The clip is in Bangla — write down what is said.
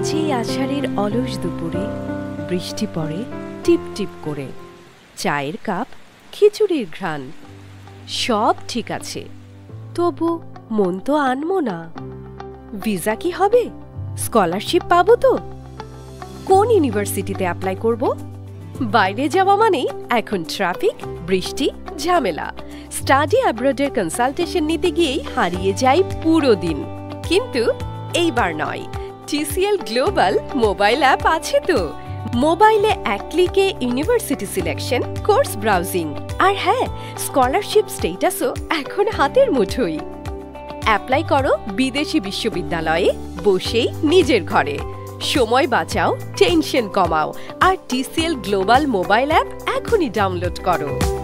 আজ এই আষাঢ়ের অলস দুপুরে বৃষ্টি পড়ে টিপ টিপ করে, চায়ের কাপ, খিচুড়ির ঘ্রাণ, সব ঠিক আছে, তবু মন তো আনমো না। ভিসা কি হবে? স্কলারশিপ পাবো তো? কোন ইউনিভার্সিটিতে অ্যাপ্লাই করব? বাইরে যাওয়া মানেই এখন ট্রাফিক, বৃষ্টি, ঝামেলা। স্টাডি অ্যাব্রডের কনসালটেশন নিতে গিয়েই হারিয়ে যাই পুরো দিন। কিন্তু এইবার নয়, TCL গ্লোবাল মোবাইল অ্যাপ আছে তো। মোবাইলে এক ক্লিকে ইউনিভার্সিটি সিলেকশন, কোর্স ব্রাউজিং, আর হ্যাঁ, স্কলারশিপ স্টেটাসও এখন হাতের মুঠোয়। অ্যাপ্লাই করো বিদেশি বিশ্ববিদ্যালয়ে বসেই নিজের ঘরে। সময় বাঁচাও, টেনশন কমাও, আর TCL গ্লোবাল মোবাইল অ্যাপ এখনই ডাউনলোড করো।